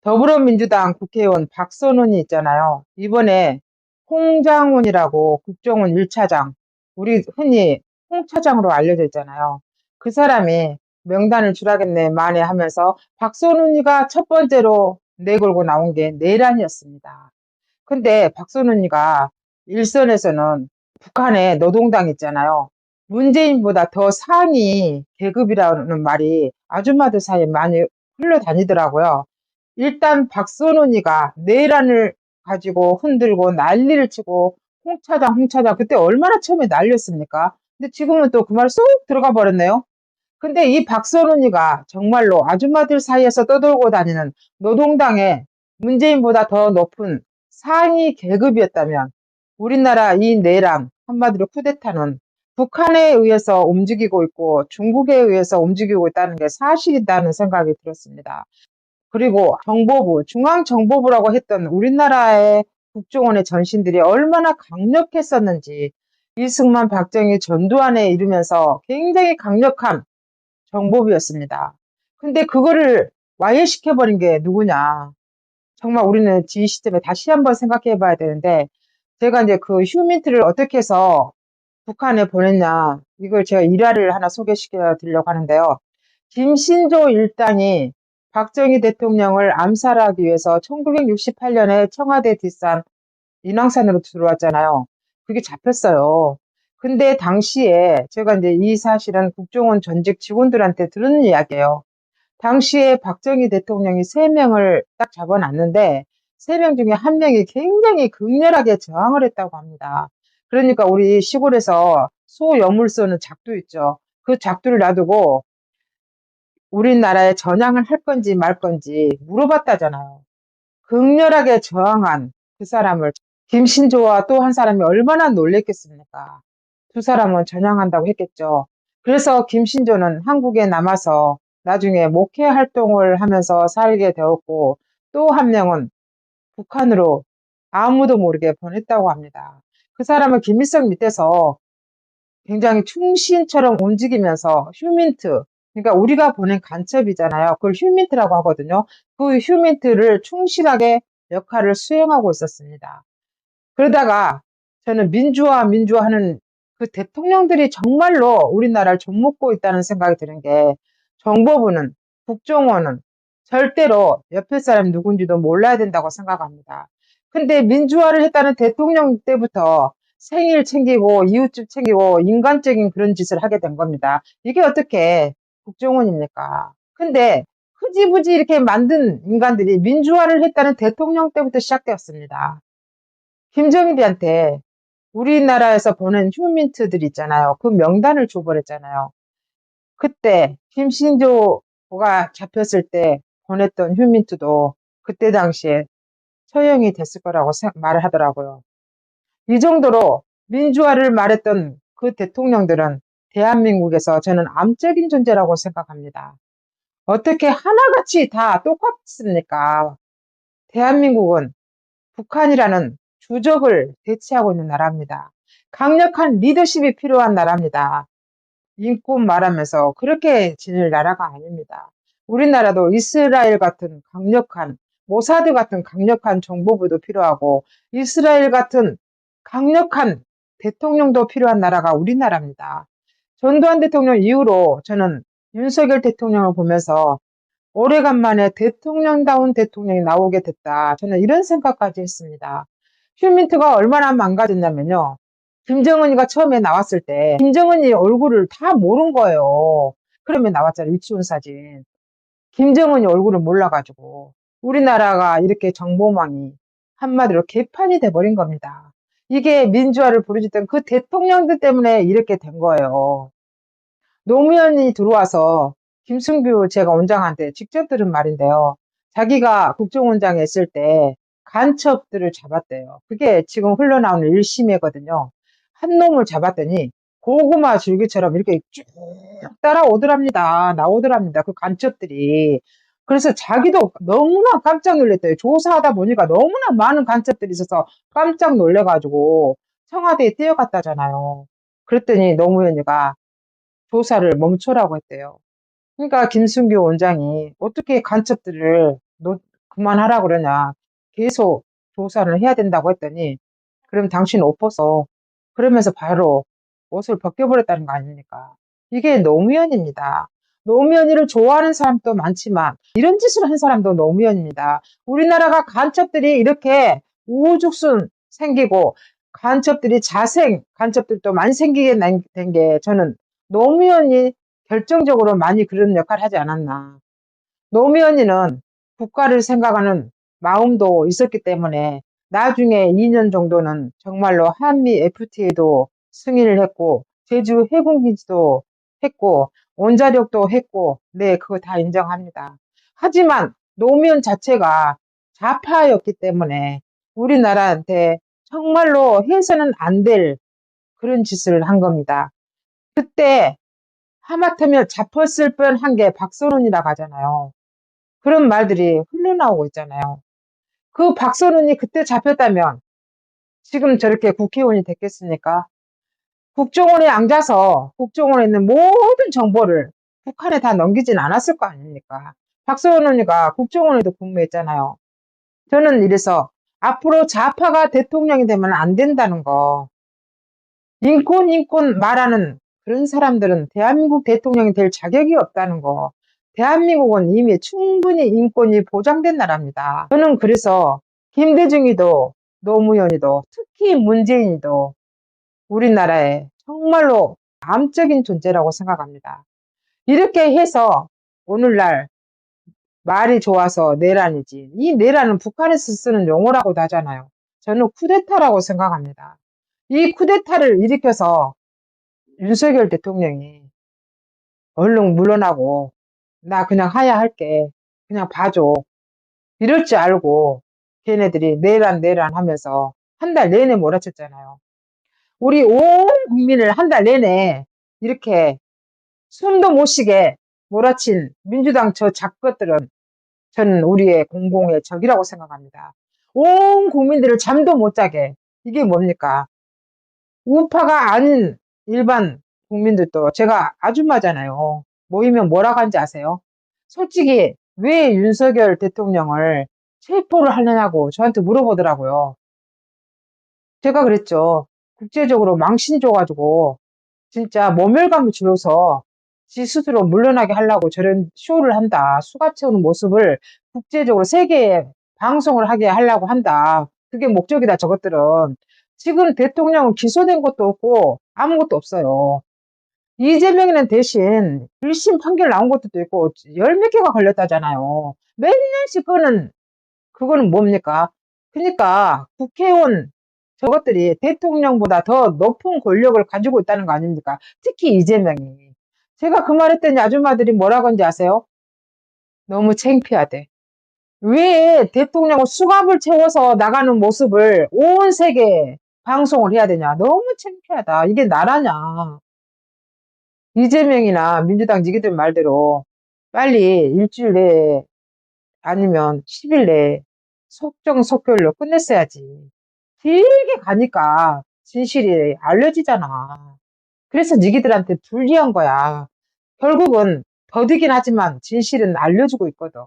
더불어민주당 국회의원 박선원이 있잖아요. 이번에 홍장훈이라고 국정원 1차장, 우리 흔히 홍 차장으로 알려져 있잖아요. 그 사람이 명단을 주라겠네 만에 하면서 박선원이가 첫 번째로 내걸고 나온 게 내란이었습니다. 근데 박선원이가 일선에서는 북한의 노동당 있잖아요. 문재인보다 더 상위 계급이라는 말이 아줌마들 사이에 많이 흘러다니더라고요. 일단 박선원이가 내란을 가지고 흔들고 난리를 치고 홍차장 그때 얼마나 처음에 난리였습니까? 근데 지금은 또 그 말 쏙 들어가 버렸네요. 근데 이 박선원이가 정말로 아줌마들 사이에서 떠돌고 다니는 노동당의 문재인보다 더 높은 상위 계급이었다면 우리나라 이 내란, 한마디로 쿠데타는 북한에 의해서 움직이고 있고 중국에 의해서 움직이고 있다는 게 사실이라는 생각이 들었습니다. 그리고 정보부, 중앙정보부라고 했던 우리나라의 국정원의 전신들이 얼마나 강력했었는지 이승만, 박정희, 전두환에 이르면서 굉장히 강력한 정보부였습니다. 근데 그거를 와해시켜버린 게 누구냐. 정말 우리는 지휘 시점에 다시 한번 생각해 봐야 되는데, 제가 이제 그 휴민트를 어떻게 해서 북한에 보냈냐, 이걸 제가 일화를 하나 소개시켜 드리려고 하는데요. 김신조 일당이 박정희 대통령을 암살하기 위해서 1968년에 청와대 뒷산 인왕산으로 들어왔잖아요. 그게 잡혔어요. 근데 당시에 제가 이제 이 사실은 국정원 전직 직원들한테 들은 이야기예요. 당시에 박정희 대통령이 3명을 딱 잡아놨는데 3명 중에 1명이 굉장히 극렬하게 저항을 했다고 합니다. 그러니까 우리 시골에서 소 여물 쏘는 작두 있죠. 그 작두를 놔두고 우리나라에 전향을 할 건지 말 건지 물어봤다잖아요. 극렬하게 저항한 그 사람을 김신조와 또 한 사람이 얼마나 놀랬겠습니까? 두 사람은 전향한다고 했겠죠. 그래서 김신조는 한국에 남아서 나중에 목회 활동을 하면서 살게 되었고 또 한 명은 북한으로 아무도 모르게 보냈다고 합니다. 그 사람은 김일성 밑에서 굉장히 충신처럼 움직이면서 휴민트, 그러니까 우리가 보낸 간첩이잖아요. 그걸 휴민트라고 하거든요. 그 휴민트를 충실하게 역할을 수행하고 있었습니다. 그러다가 저는 민주화 하는 그 대통령들이 정말로 우리나라를 좀먹고 있다는 생각이 드는 게 정보부는, 국정원은 절대로 옆에 사람이 누군지도 몰라야 된다고 생각합니다. 근데 민주화를 했다는 대통령 때부터 생일 챙기고 이웃집 챙기고 인간적인 그런 짓을 하게 된 겁니다. 이게 어떻게 국정원입니까? 근데 흐지부지 이렇게 만든 인간들이 민주화를 했다는 대통령 때부터 시작되었습니다. 김정일이한테 우리나라에서 보낸 휴민트들 있잖아요. 그 명단을 줘버렸잖아요. 그때 김신조가 잡혔을 때 보냈던 휴민트도 그때 당시에 처형이 됐을 거라고 말을 하더라고요. 이 정도로 민주화를 말했던 그 대통령들은 대한민국에서 저는 암적인 존재라고 생각합니다. 어떻게 하나같이 다 똑같습니까? 대한민국은 북한이라는 주적을 대체하고 있는 나라입니다. 강력한 리더십이 필요한 나라입니다. 인권 말하면서 그렇게 지낼 나라가 아닙니다. 우리나라도 이스라엘 같은 강력한, 모사드 같은 강력한 정보부도 필요하고, 이스라엘 같은 강력한 대통령도 필요한 나라가 우리나라입니다. 전두환 대통령 이후로 저는 윤석열 대통령을 보면서 오래간만에 대통령다운 대통령이 나오게 됐다. 저는 이런 생각까지 했습니다. 휴민트가 얼마나 망가졌냐면요. 김정은이가 처음에 나왔을 때 김정은이 얼굴을 다 모른 거예요. 그러면 나왔잖아요. 유치원 사진. 김정은이 얼굴을 몰라가지고 우리나라가 이렇게 정보망이 한마디로 개판이 돼버린 겁니다. 이게 민주화를 부르짖던 그 대통령들 때문에 이렇게 된 거예요. 노무현이 들어와서 김승규 제가 원장한테 직접 들은 말인데요. 자기가 국정원장에 있을 때 간첩들을 잡았대요. 그게 지금 흘러나오는 1심이거든요. 한 놈을 잡았더니 고구마 줄기처럼 이렇게 쭉 따라오더랍니다. 나오더랍니다. 그 간첩들이. 그래서 자기도 너무나 깜짝 놀랐대요. 조사하다 보니까 너무나 많은 간첩들이 있어서 깜짝 놀래가지고 청와대에 뛰어갔다잖아요. 그랬더니 노무현이가 조사를 멈춰라고 했대요. 그러니까 김순규 원장이 어떻게 간첩들을 그만하라 그러냐. 계속 조사를 해야 된다고 했더니, 그럼 당신 옷 벗어. 그러면서 바로 옷을 벗겨버렸다는 거 아닙니까? 이게 노무현입니다. 노무현이를 좋아하는 사람도 많지만, 이런 짓을 한 사람도 노무현입니다. 우리나라가 간첩들이 이렇게 우후죽순 생기고, 간첩들도 많이 생기게 된 게 저는 노무현이 결정적으로 많이 그런 역할을 하지 않았나. 노무현이는 국가를 생각하는 마음도 있었기 때문에 나중에 2년 정도는 정말로 한미 FTA도 승인을 했고, 제주 해군기지도 했고, 원자력도 했고, 네, 그거 다 인정합니다. 하지만 노무현 자체가 좌파였기 때문에 우리나라한테 정말로 해서는 안 될 그런 짓을 한 겁니다. 그때 하마터면 잡혔을 뻔한 게 박선원이라고 하잖아요. 그런 말들이 흘러나오고 있잖아요. 그 박선원이 그때 잡혔다면 지금 저렇게 국회의원이 됐겠습니까? 국정원에 앉아서 국정원에 있는 모든 정보를 북한에 다 넘기진 않았을 거 아닙니까? 박선원이가 국정원에도 근무했잖아요. 저는 이래서 앞으로 좌파가 대통령이 되면 안 된다는 거. 인권 말하는 그런 사람들은 대한민국 대통령이 될 자격이 없다는 거. 대한민국은 이미 충분히 인권이 보장된 나라입니다. 저는 그래서 김대중이도 노무현이도 특히 문재인이도 우리나라의 정말로 암적인 존재라고 생각합니다. 이렇게 해서 오늘날 말이 좋아서 내란이지. 이 내란은 북한에서 쓰는 용어라고도 하잖아요. 저는 쿠데타라고 생각합니다. 이 쿠데타를 일으켜서 윤석열 대통령이 얼른 물러나고 나 그냥 하야할게. 그냥 봐줘. 이럴 줄 알고 걔네들이 내란 하면서 한 달 내내 몰아쳤잖아요. 우리 온 국민을 한 달 내내 이렇게 숨도 못 쉬게 몰아친 민주당 저 작것들은 저는 우리의 공공의 적이라고 생각합니다. 온 국민들을 잠도 못 자게. 이게 뭡니까? 우파가 아닌 일반 국민들도 제가 아줌마잖아요. 모이면 뭐라고 하는지 아세요? 솔직히 왜 윤석열 대통령을 체포를 하느냐고 저한테 물어보더라고요. 제가 그랬죠. 국제적으로 망신 줘가지고 진짜 모멸감을 주어서 지 스스로 물러나게 하려고 저런 쇼를 한다. 수갑 채우는 모습을 국제적으로 세계에 방송을 하게 하려고 한다. 그게 목적이다, 저것들은. 지금 대통령은 기소된 것도 없고 아무것도 없어요. 이재명이는 대신 1심 판결 나온 것도 있고 열 몇 개가 걸렸다잖아요. 몇 년씩 그거는 뭡니까? 그러니까 국회의원 저것들이 대통령보다 더 높은 권력을 가지고 있다는 거 아닙니까? 특히 이재명이. 제가 그 말했더니 아줌마들이 뭐라고 하는지 아세요? 너무 창피하대. 왜 대통령은 수갑을 채워서 나가는 모습을 온 세계에 방송을 해야 되냐? 너무 창피하다. 이게 나라냐? 이재명이나 민주당 지기들 말대로 빨리 일주일 내에 아니면 10일 내에 속정속결로 끝냈어야지. 길게 가니까 진실이 알려지잖아. 그래서 니기들한테 불리한 거야. 결국은 더디긴 하지만 진실은 알려주고 있거든.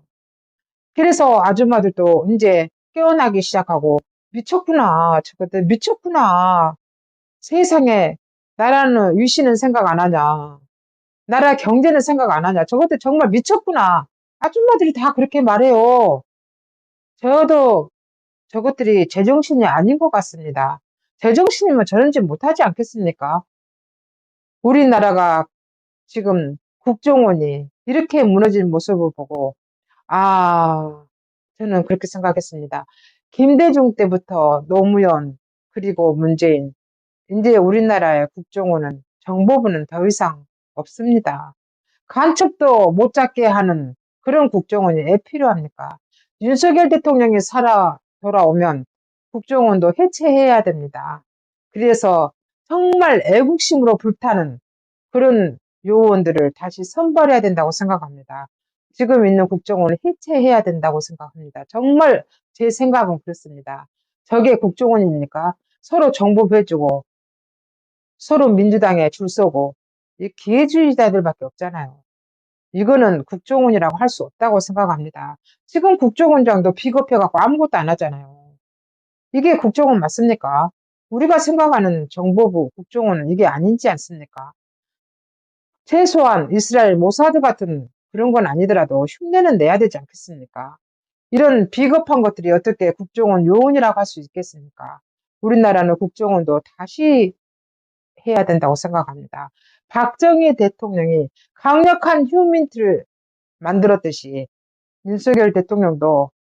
그래서 아줌마들도 이제 깨어나기 시작하고 미쳤구나. 저것들 미쳤구나. 세상에 나라는 위시는 생각 안 하냐. 나라 경제는 생각 안 하냐. 저것들 정말 미쳤구나. 아줌마들이 다 그렇게 말해요. 저도 저것들이 제정신이 아닌 것 같습니다. 제정신이면 저런 짓 못하지 않겠습니까? 우리나라가 지금 국정원이 이렇게 무너진 모습을 보고, 아, 저는 그렇게 생각했습니다. 김대중 때부터 노무현, 그리고 문재인, 이제 우리나라의 국정원은, 정보부는 더 이상 없습니다. 간첩도 못 잡게 하는 그런 국정원이 왜 필요합니까? 윤석열 대통령이 돌아오면 국정원도 해체해야 됩니다. 그래서 정말 애국심으로 불타는 그런 요원들을 다시 선발해야 된다고 생각합니다. 지금 있는 국정원을 해체해야 된다고 생각합니다. 정말 제 생각은 그렇습니다. 저게 국정원입니까? 서로 정보 배주고 서로 민주당에 줄 서고 이 기회주의자들밖에 없잖아요. 이거는 국정원이라고 할 수 없다고 생각합니다. 지금 국정원장도 비겁해갖고 아무것도 안 하잖아요. 이게 국정원 맞습니까? 우리가 생각하는 정보부, 국정원은 이게 아니지 않습니까? 최소한 이스라엘 모사드 같은 그런 건 아니더라도 흉내는 내야 되지 않겠습니까? 이런 비겁한 것들이 어떻게 국정원 요원이라고 할 수 있겠습니까? 우리나라는 국정원도 다시 해야 된다고 생각합니다. 박정희 대통령이 강력한 휴민트를 만들었듯이 윤석열 대통령도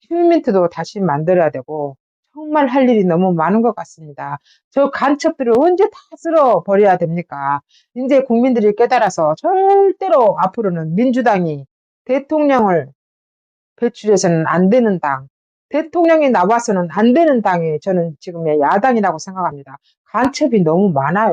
휴민트도 다시 만들어야 되고 정말 할 일이 너무 많은 것 같습니다. 저 간첩들을 언제 다 쓸어버려야 됩니까? 이제 국민들이 깨달아서 절대로 앞으로는 민주당이 대통령을 배출해서는 안 되는 당, 대통령이 나와서는 안 되는 당이 저는 지금의 야당이라고 생각합니다. 간첩이 너무 많아요.